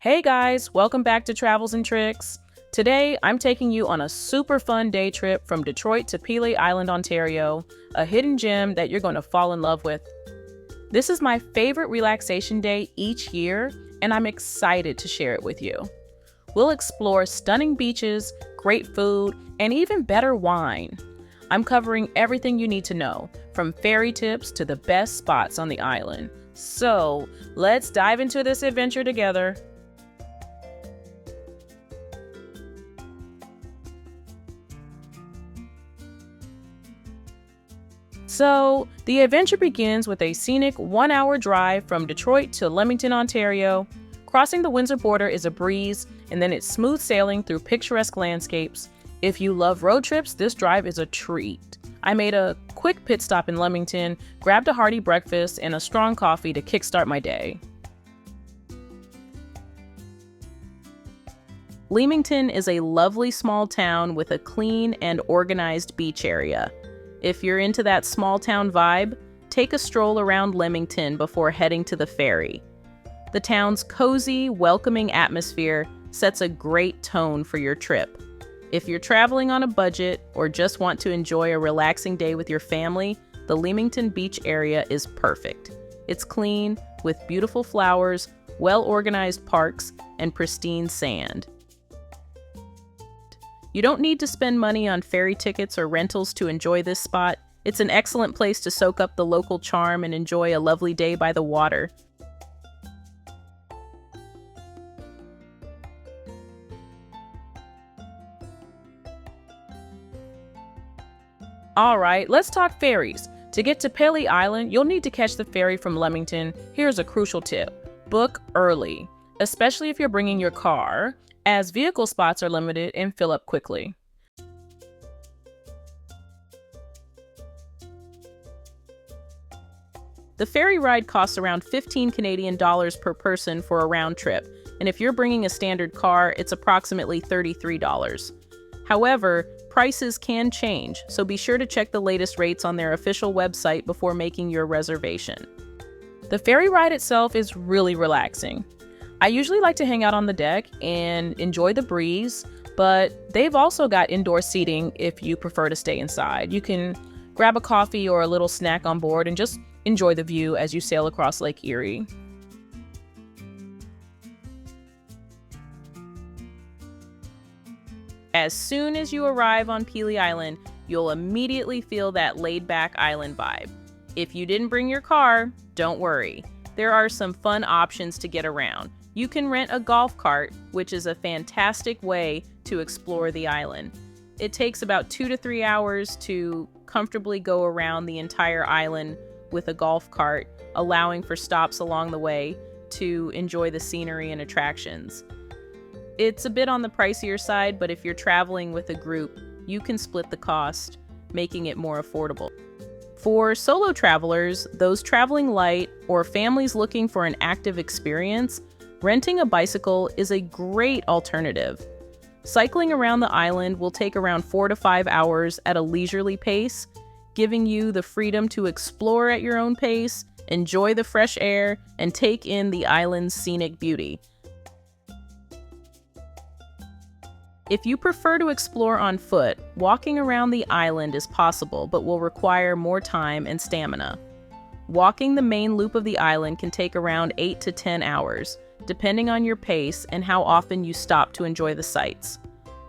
Hey guys, welcome back to Travels and Tricks. Today, I'm taking you on a super fun day trip from Detroit to Pelee Island, Ontario, a hidden gem that you're going to fall in love with. This is my favorite relaxation day each year, and I'm excited to share it with you. We'll explore stunning beaches, great food, and even better wine. I'm covering everything you need to know, from ferry tips to the best spots on the island. So, let's dive into this adventure together. So, the adventure begins with a scenic 1-hour drive from Detroit to Leamington, Ontario. Crossing the Windsor border is a breeze, and then it's smooth sailing through picturesque landscapes. If you love road trips, this drive is a treat. I made a quick pit stop in Leamington, grabbed a hearty breakfast and a strong coffee to kickstart my day. Leamington is a lovely small town with a clean and organized beach area. If you're into that small town vibe, take a stroll around Leamington before heading to the ferry. The town's cozy, welcoming atmosphere sets a great tone for your trip. If you're traveling on a budget or just want to enjoy a relaxing day with your family, the Leamington Beach area is perfect. It's clean, with beautiful flowers, well-organized parks, and pristine sand. You don't need to spend money on ferry tickets or rentals to enjoy this spot. It's an excellent place to soak up the local charm and enjoy a lovely day by the water. Alright, let's talk ferries. To get to Pelee Island, you'll need to catch the ferry from Leamington. Here's a crucial tip: book early, especially if you're bringing your car, as vehicle spots are limited and fill up quickly. The ferry ride costs around 15 Canadian dollars per person for a round trip, and if you're bringing a standard car, it's approximately $33. However, prices can change, so be sure to check the latest rates on their official website before making your reservation. The ferry ride itself is really relaxing. I usually like to hang out on the deck and enjoy the breeze, but they've also got indoor seating if you prefer to stay inside. You can grab a coffee or a little snack on board and just enjoy the view as you sail across Lake Erie. As soon as you arrive on Pelee Island, you'll immediately feel that laid-back island vibe. If you didn't bring your car, don't worry. There are some fun options to get around. You can rent a golf cart, which is a fantastic way to explore the island. It takes about 2 to 3 hours to comfortably go around the entire island with a golf cart, allowing for stops along the way to enjoy the scenery and attractions. It's a bit on the pricier side, but if you're traveling with a group, you can split the cost, making it more affordable. For solo travelers, those traveling light, or families looking for an active experience, renting a bicycle is a great alternative. Cycling around the island will take around 4 to 5 hours at a leisurely pace, giving you the freedom to explore at your own pace, enjoy the fresh air, and take in the island's scenic beauty. If you prefer to explore on foot, walking around the island is possible but will require more time and stamina. Walking the main loop of the island can take around 8 to 10 hours, depending on your pace and how often you stop to enjoy the sights.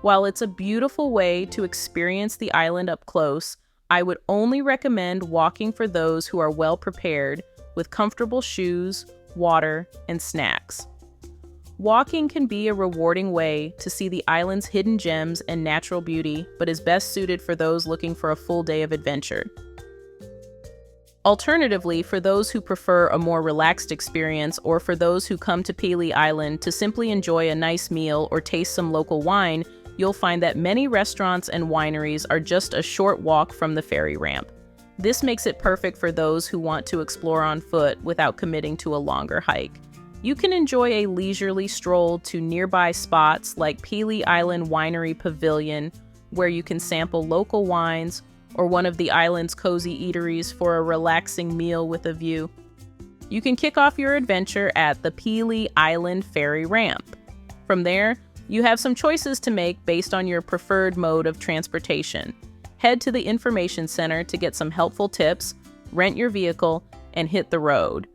While it's a beautiful way to experience the island up close, I would only recommend walking for those who are well prepared with comfortable shoes, water, and snacks. Walking can be a rewarding way to see the island's hidden gems and natural beauty, but is best suited for those looking for a full day of adventure. Alternatively, for those who prefer a more relaxed experience, or for those who come to Pelee Island to simply enjoy a nice meal or taste some local wine, you'll find that many restaurants and wineries are just a short walk from the ferry ramp. This makes it perfect for those who want to explore on foot without committing to a longer hike. You can enjoy a leisurely stroll to nearby spots like Pelee Island Winery Pavilion, where you can sample local wines, or one of the island's cozy eateries for a relaxing meal with a view. You can kick off your adventure at the Pelee Island ferry ramp. From there, you have some choices to make based on your preferred mode of transportation. Head to the information center to get some helpful tips, rent your vehicle, and hit the road.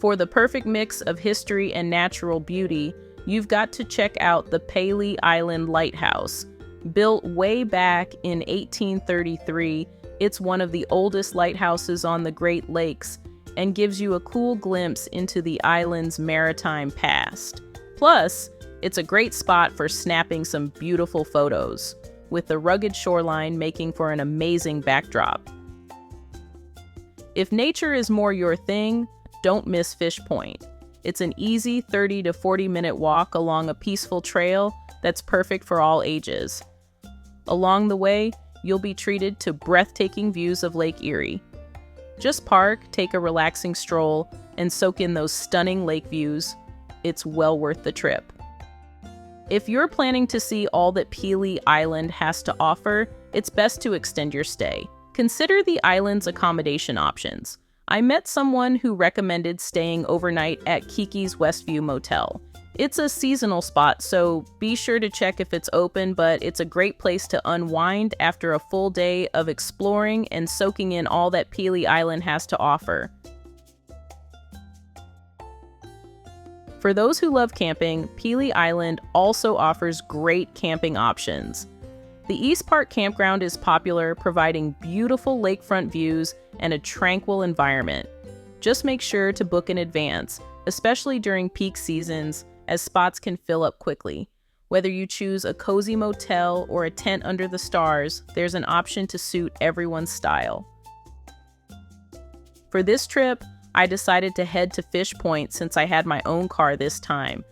For the perfect mix of history and natural beauty, you've got to check out the Pelee Island Lighthouse. Built way back in 1833, it's one of the oldest lighthouses on the Great Lakes and gives you a cool glimpse into the island's maritime past. Plus, it's a great spot for snapping some beautiful photos, with the rugged shoreline making for an amazing backdrop. If nature is more your thing, don't miss Fish Point. It's an easy 30 to 40 minute walk along a peaceful trail that's perfect for all ages. Along the way, you'll be treated to breathtaking views of Lake Erie. Just park, take a relaxing stroll, and soak in those stunning lake views. It's well worth the trip. If you're planning to see all that Pelee Island has to offer, it's best to extend your stay. Consider the island's accommodation options. I met someone who recommended staying overnight at Kiki's Westview Motel. It's a seasonal spot, so be sure to check if it's open, but it's a great place to unwind after a full day of exploring and soaking in all that Pelee Island has to offer. For those who love camping, Pelee Island also offers great camping options. The East Park Campground is popular, providing beautiful lakefront views and a tranquil environment. Just make sure to book in advance, especially during peak seasons, as spots can fill up quickly. Whether you choose a cozy motel or a tent under the stars, there's an option to suit everyone's style. For this trip, I decided to head to Fish Point since I had my own car this time.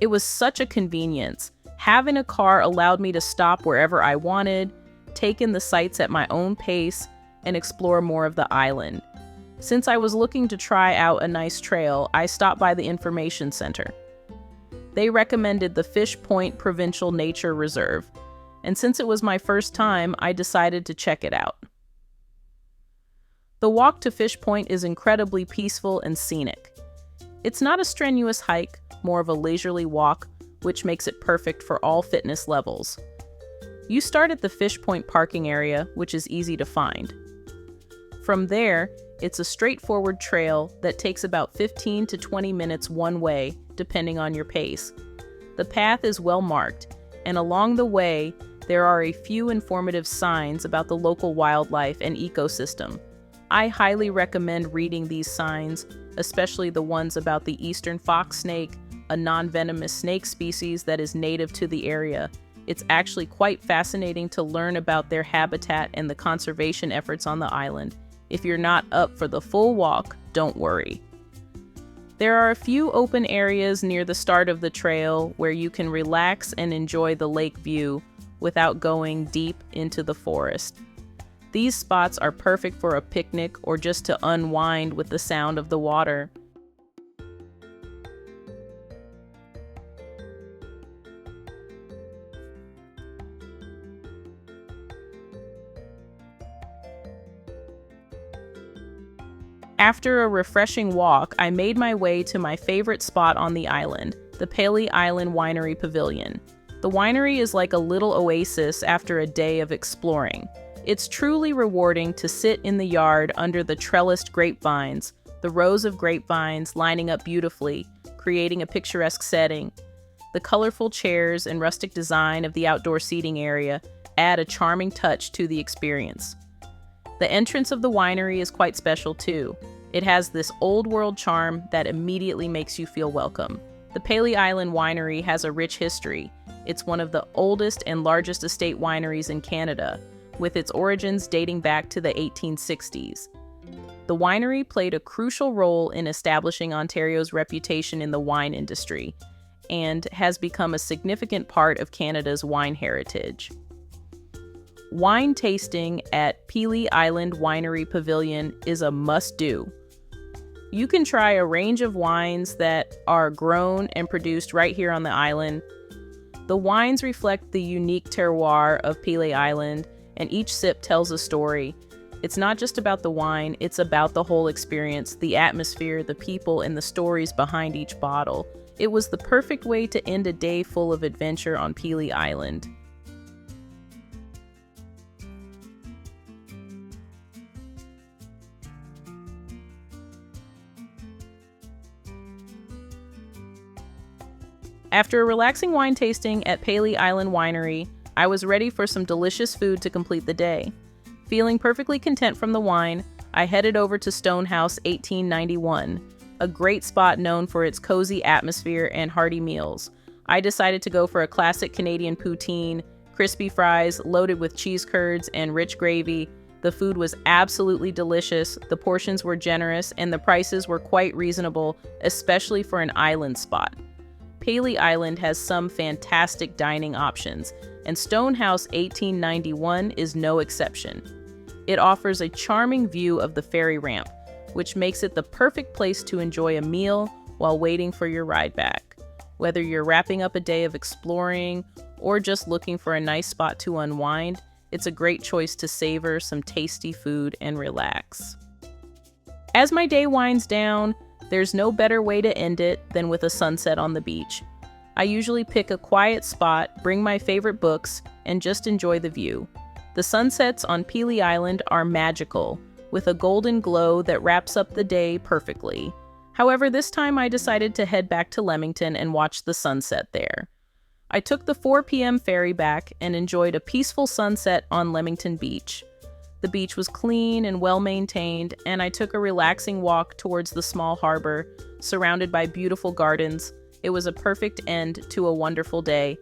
It was such a convenience. Having a car allowed me to stop wherever I wanted, take in the sights at my own pace, and explore more of the island. Since I was looking to try out a nice trail, I stopped by the information center. They recommended the Fish Point Provincial Nature Reserve, and since it was my first time, I decided to check it out. The walk to Fish Point is incredibly peaceful and scenic. It's not a strenuous hike, more of a leisurely walk, which makes it perfect for all fitness levels. You start at the Fish Point parking area, which is easy to find. From there, it's a straightforward trail that takes about 15 to 20 minutes one way, depending on your pace. The path is well marked, and along the way, there are a few informative signs about the local wildlife and ecosystem. I highly recommend reading these signs, especially the ones about the eastern fox snake, a non-venomous snake species that is native to the area. It's actually quite fascinating to learn about their habitat and the conservation efforts on the island. If you're not up for the full walk, don't worry. There are a few open areas near the start of the trail where you can relax and enjoy the lake view without going deep into the forest. These spots are perfect for a picnic or just to unwind with the sound of the water. After a refreshing walk, I made my way to my favorite spot on the island, the Pelee Island Winery Pavilion. The winery is like a little oasis after a day of exploring. It's truly rewarding to sit in the yard under the trellised grapevines, the rows of grapevines lining up beautifully, creating a picturesque setting. The colorful chairs and rustic design of the outdoor seating area add a charming touch to the experience. The entrance of the winery is quite special too. It has this old-world charm that immediately makes you feel welcome. The Pelee Island Winery has a rich history. It's one of the oldest and largest estate wineries in Canada, with its origins dating back to the 1860s. The winery played a crucial role in establishing Ontario's reputation in the wine industry, and has become a significant part of Canada's wine heritage. Wine tasting at Pelee Island Winery Pavilion is a must-do. You can try a range of wines that are grown and produced right here on the island. The wines reflect the unique terroir of Pelee Island, and each sip tells a story. It's not just about the wine, it's about the whole experience, the atmosphere, the people, and the stories behind each bottle. It was the perfect way to end a day full of adventure on Pelee Island. After a relaxing wine tasting at Pelee Island Winery, I was ready for some delicious food to complete the day. Feeling perfectly content from the wine, I headed over to Stonehouse 1891, a great spot known for its cozy atmosphere and hearty meals. I decided to go for a classic Canadian poutine, crispy fries loaded with cheese curds and rich gravy. The food was absolutely delicious, the portions were generous, and the prices were quite reasonable, especially for an island spot. Pelee Island has some fantastic dining options, and Stonehouse 1891 is no exception. It offers a charming view of the ferry ramp, which makes it the perfect place to enjoy a meal while waiting for your ride back. Whether you're wrapping up a day of exploring or just looking for a nice spot to unwind, it's a great choice to savor some tasty food and relax. As my day winds down, there's no better way to end it than with a sunset on the beach. I usually pick a quiet spot, bring my favorite books, and just enjoy the view. The sunsets on Pelee Island are magical, with a golden glow that wraps up the day perfectly. However, this time I decided to head back to Leamington and watch the sunset there. I took the 4 p.m. ferry back and enjoyed a peaceful sunset on Leamington Beach. The beach was clean and well-maintained, and I took a relaxing walk towards the small harbor, surrounded by beautiful gardens. It was a perfect end to a wonderful day.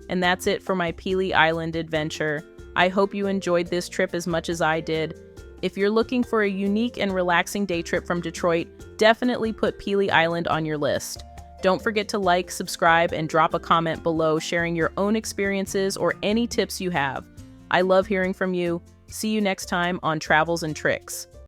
And that's it for my Pelee Island adventure. I hope you enjoyed this trip as much as I did. If you're looking for a unique and relaxing day trip from Detroit, definitely put Pelee Island on your list. Don't forget to like, subscribe, and drop a comment below sharing your own experiences or any tips you have. I love hearing from you. See you next time on Travels and Tricks.